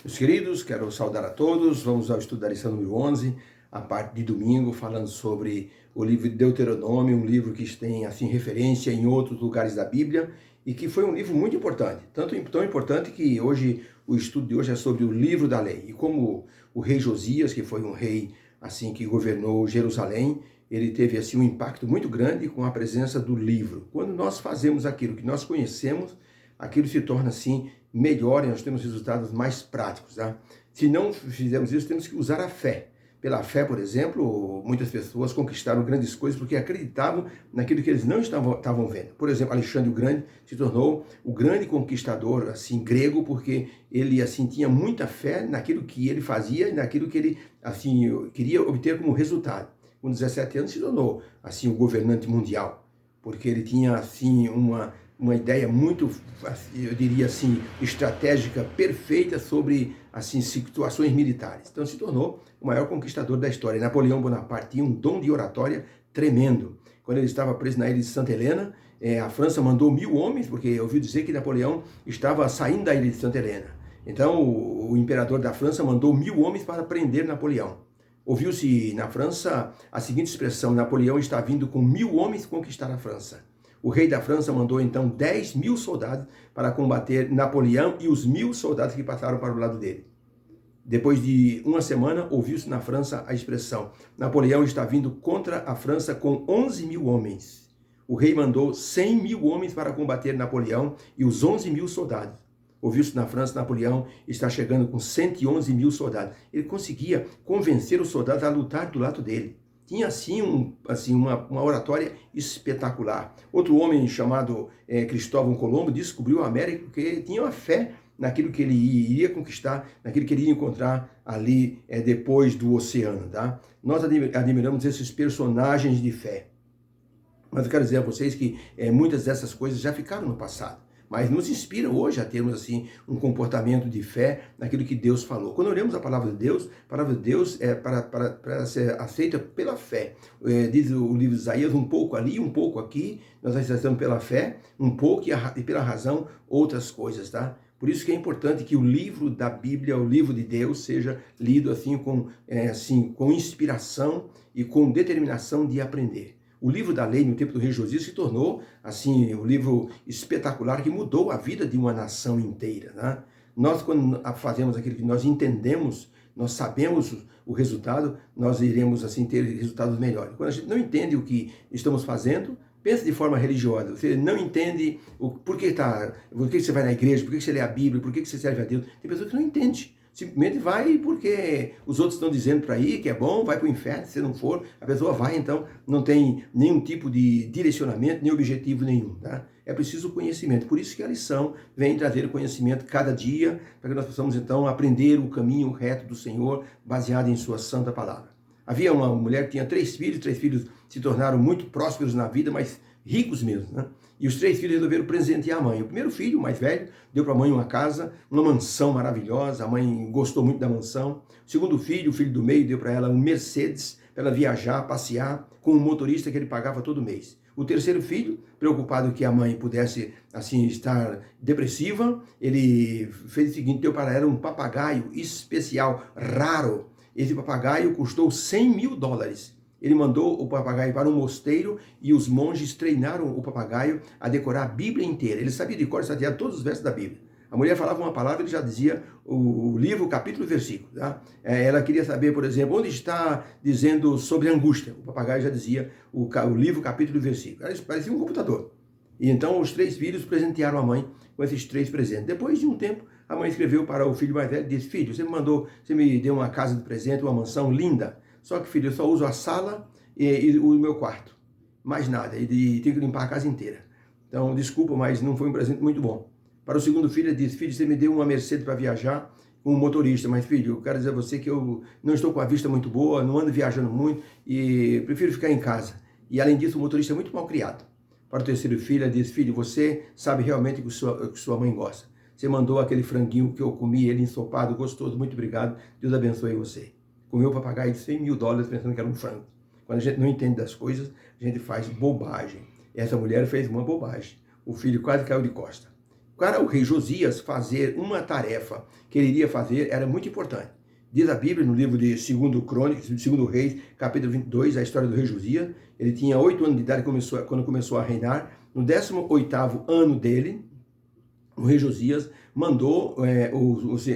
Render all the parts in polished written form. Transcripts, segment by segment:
Meus queridos, quero saudar a todos. Vamos ao estudo da lição número 11, a parte de domingo, falando sobre o livro de Deuteronômio, um livro que tem assim referência em outros lugares da Bíblia e que foi um livro muito importante, tão importante que hoje o estudo de hoje é sobre o livro da lei. E como o rei Josias, que foi um rei assim que governou Jerusalém, ele teve assim um impacto muito grande com a presença do livro. Quando nós fazemos aquilo que nós conhecemos, aquilo se torna assim melhor e nós temos resultados mais práticos. Tá? Se não fizermos isso, temos que usar a fé. Pela fé, por exemplo, muitas pessoas conquistaram grandes coisas porque acreditavam naquilo que eles não estavam vendo. Por exemplo, Alexandre o Grande se tornou o grande conquistador assim grego porque ele assim tinha muita fé naquilo que ele fazia e naquilo que ele assim queria obter como resultado. Com 17 anos se tornou assim o governante mundial, porque ele tinha assim uma ideia muito, eu diria assim, estratégica, perfeita sobre assim situações militares. Então se tornou o maior conquistador da história. Napoleão Bonaparte tinha um dom de oratória tremendo. Quando ele estava preso na ilha de Santa Helena, a França mandou 1000 homens, porque eu ouvi dizer que Napoleão estava saindo da ilha de Santa Helena. Então o imperador da França mandou 1000 homens para prender Napoleão. Ouviu-se na França a seguinte expressão: Napoleão está vindo com 1000 homens conquistar a França. O rei da França mandou então 10.000 soldados para combater Napoleão e os 1000 soldados que passaram para o lado dele. Depois de uma semana, ouviu-se na França a expressão: Napoleão está vindo contra a França com 11.000 homens. O rei mandou 100.000 homens para combater Napoleão e os 11.000 soldados. Ouviu-se na França: Napoleão está chegando com 111.000 soldados. Ele conseguia convencer os soldados a lutar do lado dele. Tinha assim, uma oratória espetacular. Outro homem chamado Cristóvão Colombo descobriu a América porque tinha uma fé naquilo que ele iria conquistar, naquilo que ele iria encontrar ali depois do oceano. Tá? Nós admiramos esses personagens de fé. Mas eu quero dizer a vocês que muitas dessas coisas já ficaram no passado. Mas nos inspira hoje a termos assim um comportamento de fé naquilo que Deus falou. Quando olhamos a palavra de Deus é para ser aceita pela fé. Diz o livro de Isaías, um pouco ali, um pouco aqui, nós aceitamos pela fé, um pouco e pela razão outras coisas, tá? Por isso que é importante que o livro da Bíblia, o livro de Deus, seja lido assim com inspiração e com determinação de aprender. O livro da lei, no tempo do rei Josias, se tornou, assim, um livro espetacular que mudou a vida de uma nação inteira. Né? Nós, quando fazemos aquilo que nós entendemos, nós sabemos o resultado, nós iremos, assim, ter resultados melhores. Quando a gente não entende o que estamos fazendo, pensa de forma religiosa. Você não entende por que você vai na igreja, por que você lê a Bíblia, por que você serve a Deus. Tem pessoas que não entendem. Simplesmente vai porque os outros estão dizendo para ir que é bom, vai para o inferno, se não for, a pessoa vai, então não tem nenhum tipo de direcionamento, nem objetivo nenhum. Tá? É preciso conhecimento, por isso que a lição vem trazer conhecimento cada dia, para que nós possamos então aprender o caminho reto do Senhor, baseado em sua santa palavra. Havia uma mulher que tinha 3 filhos se tornaram muito prósperos na vida, mas ricos mesmo, né? E os 3 filhos resolveram presentear a mãe. O primeiro filho, o mais velho, deu para a mãe uma casa, uma mansão maravilhosa. A mãe gostou muito da mansão. O segundo filho, o filho do meio, deu para ela um Mercedes, para ela viajar, passear, com um motorista que ele pagava todo mês. O terceiro filho, preocupado que a mãe pudesse, assim, estar depressiva, ele fez o seguinte, deu para ela um papagaio especial, raro. Esse papagaio custou $100.000. Ele mandou o papagaio para um mosteiro e os monges treinaram o papagaio a decorar a Bíblia inteira. Ele sabia de cor e salteado todos os versos da Bíblia. A mulher falava uma palavra, ele já dizia o livro, o capítulo e o versículo. Tá? Ela queria saber, por exemplo, onde está dizendo sobre angústia. O papagaio já dizia o livro, o capítulo e o versículo. Parecia um computador. E então os 3 filhos presentearam a mãe com esses 3 presentes. Depois de um tempo, a mãe escreveu para o filho mais velho e disse: filho, você me deu uma casa de presente, uma mansão linda. Só que, filho, eu só uso a sala e o meu quarto. Mais nada. E tenho que limpar a casa inteira. Então, desculpa, mas não foi um presente muito bom. Para o segundo filho, ele disse: filho, você me deu uma Mercedes para viajar com um motorista. Mas, filho, eu quero dizer a você que eu não estou com a vista muito boa, não ando viajando muito e prefiro ficar em casa. E, além disso, o motorista é muito mal criado. Para o terceiro filho, ele disse: filho, você sabe realmente o que sua mãe gosta. Você mandou aquele franguinho que eu comi, ele ensopado, gostoso, muito obrigado. Deus abençoe você. Comeu papagaio de $100.000 pensando que era um frango. Quando a gente não entende das coisas, a gente faz bobagem. Essa mulher fez uma bobagem. O filho quase caiu de costa. Para o rei Josias fazer uma tarefa que ele iria fazer era muito importante. Diz a Bíblia no livro de 2 Crônicas, 2 Reis, capítulo 22, a história do rei Josias. Ele tinha 8 anos de idade quando começou a reinar. No 18º ano dele, o rei Josias mandou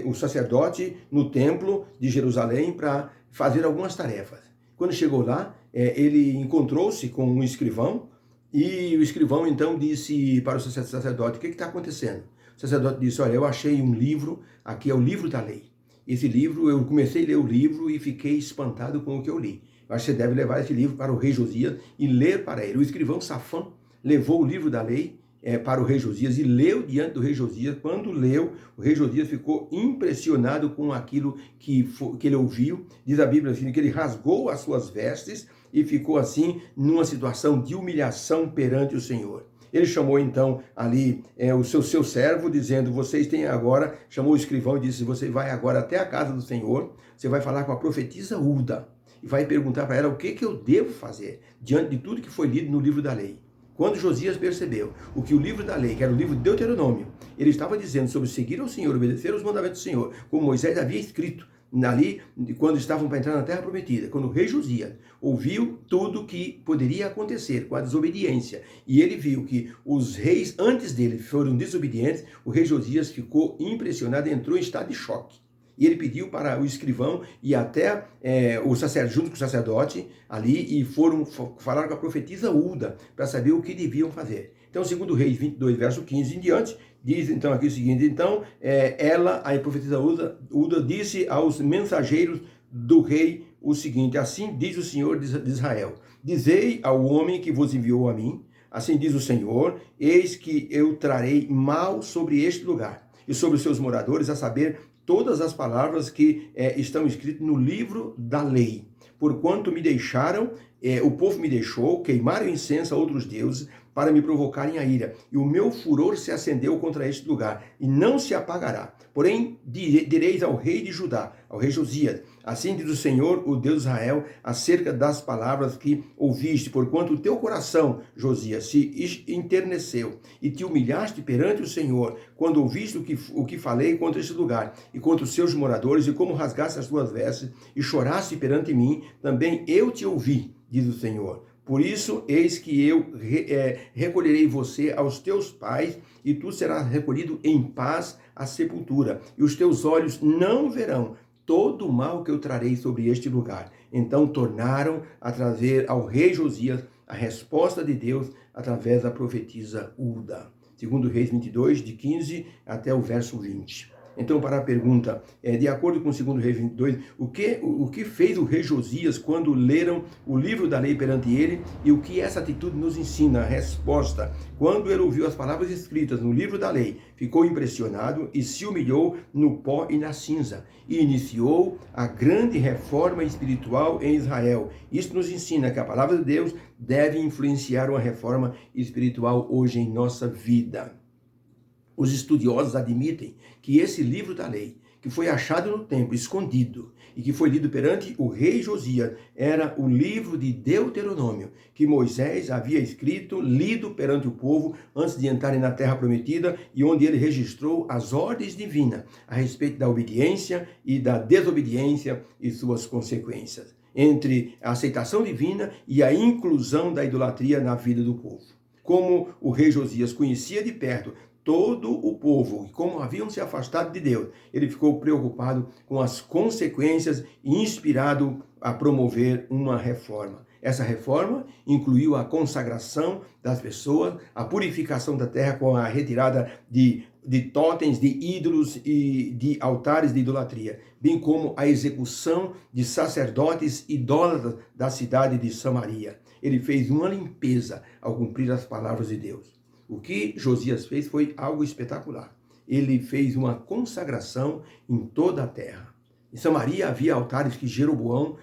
o sacerdote no templo de Jerusalém para fazer algumas tarefas. Quando chegou lá, ele encontrou-se com um escrivão, e o escrivão então disse para o sacerdote: o que está acontecendo? O sacerdote disse: olha, eu achei um livro, aqui é o livro da lei. Esse livro, eu comecei a ler o livro e fiquei espantado com o que eu li. Eu acho que você deve levar esse livro para o rei Josias e ler para ele. O escrivão Safã levou o livro da lei para o rei Josias e leu diante do rei Josias. Quando leu, o rei Josias ficou impressionado com aquilo que ele ouviu. Diz a Bíblia assim, que ele rasgou as suas vestes e ficou assim numa situação de humilhação perante o Senhor. Ele chamou então ali o seu servo, dizendo: vocês têm agora, chamou o escrivão e disse: você vai agora até a casa do Senhor, você vai falar com a profetisa Hulda e vai perguntar para ela o que eu devo fazer diante de tudo que foi lido no livro da lei. Quando Josias percebeu o que o livro da lei, que era o livro de Deuteronômio, ele estava dizendo sobre seguir ao Senhor, obedecer aos mandamentos do Senhor, como Moisés havia escrito ali, quando estavam para entrar na terra prometida, quando o rei Josias ouviu tudo que poderia acontecer com a desobediência, e ele viu que os reis antes dele foram desobedientes, o rei Josias ficou impressionado e entrou em estado de choque. E ele pediu para o escrivão e até o sacerdote, junto com o sacerdote ali, e foram falar com a profetisa Hulda para saber o que deviam fazer. Então, segundo Reis 22, verso 15 em diante, diz então aqui o seguinte: então a profetisa Hulda disse aos mensageiros do rei o seguinte: assim diz o Senhor de Israel, dizei ao homem que vos enviou a mim, assim diz o Senhor, eis que eu trarei mal sobre este lugar e sobre os seus moradores, a saber, todas as palavras que estão escritas no livro da lei. Porquanto me deixaram, o povo me deixou, queimaram incenso a outros deuses, para me provocarem a ira. E o meu furor se acendeu contra este lugar, e não se apagará. Porém, direis ao rei de Judá, ao rei Josias: assim diz o Senhor, o Deus de Israel, acerca das palavras que ouviste, porquanto o teu coração, Josias, se enterneceu, e te humilhaste perante o Senhor, quando ouviste o que falei contra este lugar, e contra os seus moradores, e como rasgaste as tuas vestes, e choraste perante mim, também eu te ouvi, diz o Senhor. Por isso, eis que eu recolherei você aos teus pais, e tu serás recolhido em paz à sepultura, e os teus olhos não verão todo o mal que eu trarei sobre este lugar. Então tornaram a trazer ao rei Josias a resposta de Deus através da profetisa Hulda. Segundo Reis 22, de 15 até o verso 20. Então, para a pergunta, de acordo com o 2 Reis 22, o que fez o rei Josias quando leram o livro da lei perante ele, e o que essa atitude nos ensina? A resposta: quando ele ouviu as palavras escritas no livro da lei, ficou impressionado e se humilhou no pó e na cinza, e iniciou a grande reforma espiritual em Israel. Isso nos ensina que a palavra de Deus deve influenciar uma reforma espiritual hoje em nossa vida. Os estudiosos admitem que esse livro da lei, que foi achado no templo, escondido, e que foi lido perante o rei Josias, era o livro de Deuteronômio, que Moisés havia escrito, lido perante o povo antes de entrarem na terra prometida, e onde ele registrou as ordens divinas a respeito da obediência e da desobediência e suas consequências, entre a aceitação divina e a inclusão da idolatria na vida do povo. Como o rei Josias conhecia de perto todo o povo, e como haviam se afastado de Deus, ele ficou preocupado com as consequências e inspirado a promover uma reforma. Essa reforma incluiu a consagração das pessoas, a purificação da terra com a retirada de totens, de ídolos e de altares de idolatria, bem como a execução de sacerdotes idólatras da cidade de Samaria. Ele fez uma limpeza ao cumprir as palavras de Deus. O que Josias fez foi algo espetacular. Ele fez uma consagração em toda a terra. Em Samaria havia altares que Jeroboão,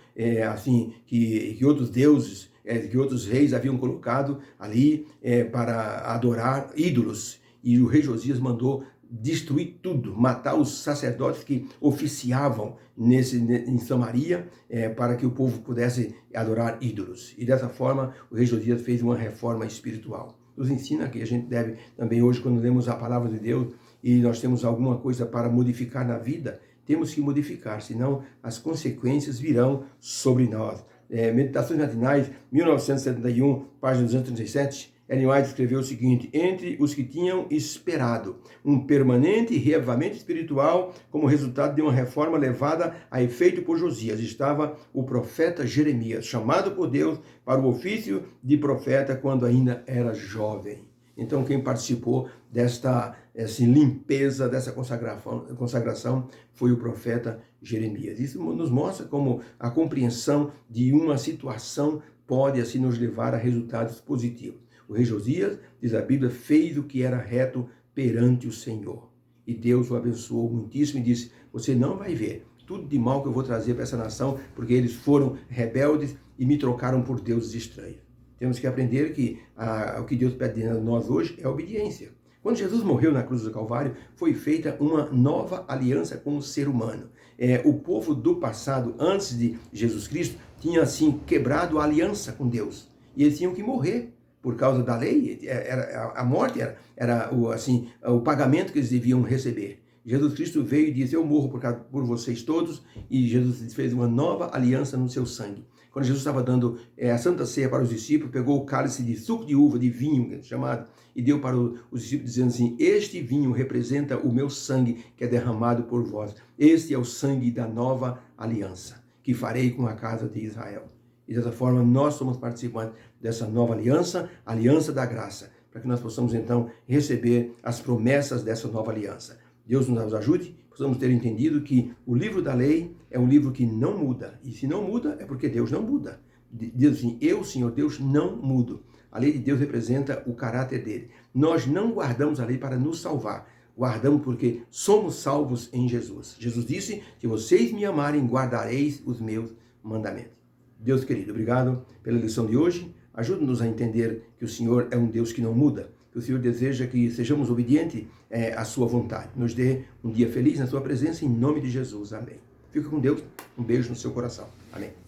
que outros deuses, que outros reis haviam colocado ali para adorar ídolos. E o rei Josias mandou destruir tudo, matar os sacerdotes que oficiavam em Samaria, para que o povo pudesse adorar ídolos. E dessa forma, o rei Josias fez uma reforma espiritual. nos ensina que a gente deve também hoje, quando lemos a palavra de Deus e nós temos alguma coisa para modificar na vida, temos que modificar, senão as consequências virão sobre nós. Meditações Matinais, 1971, página 237, Ellen White escreveu o seguinte: entre os que tinham esperado um permanente reavivamento espiritual como resultado de uma reforma levada a efeito por Josias, estava o profeta Jeremias, chamado por Deus para o ofício de profeta quando ainda era jovem. Então, quem participou desta limpeza, dessa consagração, foi o profeta Jeremias. Isso nos mostra como a compreensão de uma situação pode assim nos levar a resultados positivos. O rei Josias, diz a Bíblia, fez o que era reto perante o Senhor. E Deus o abençoou muitíssimo e disse: você não vai ver tudo de mal que eu vou trazer para essa nação, porque eles foram rebeldes e me trocaram por deuses estranhos. Temos que aprender que o que Deus pede de nós hoje é obediência. Quando Jesus morreu na cruz do Calvário, foi feita uma nova aliança com o ser humano. O povo do passado, antes de Jesus Cristo, tinha assim quebrado a aliança com Deus. E eles tinham que morrer por causa da lei. A morte era o pagamento que eles deviam receber. Jesus Cristo veio e disse: eu morro por vocês todos, e Jesus fez uma nova aliança no seu sangue. Quando Jesus estava dando a Santa Ceia para os discípulos, pegou o cálice de suco de uva, de vinho, chamado, e deu para os discípulos, dizendo assim: este vinho representa o meu sangue que é derramado por vós. Este é o sangue da nova aliança, que farei com a casa de Israel. E dessa forma nós somos participantes dessa nova aliança, a aliança da graça, para que nós possamos então receber as promessas dessa nova aliança. Deus nos ajude, possamos ter entendido que o livro da lei é um livro que não muda. E se não muda, é porque Deus não muda. Diz assim: eu, Senhor Deus, não mudo. A lei de Deus representa o caráter dele. Nós não guardamos a lei para nos salvar. Guardamos porque somos salvos em Jesus. Jesus disse: se vocês me amarem, guardareis os meus mandamentos. Deus querido, obrigado pela lição de hoje. Ajude-nos a entender que o Senhor é um Deus que não muda. Que o Senhor deseja que sejamos obedientes à sua vontade. Nos dê um dia feliz na sua presença, em nome de Jesus. Amém. Fica com Deus. Um beijo no seu coração. Amém.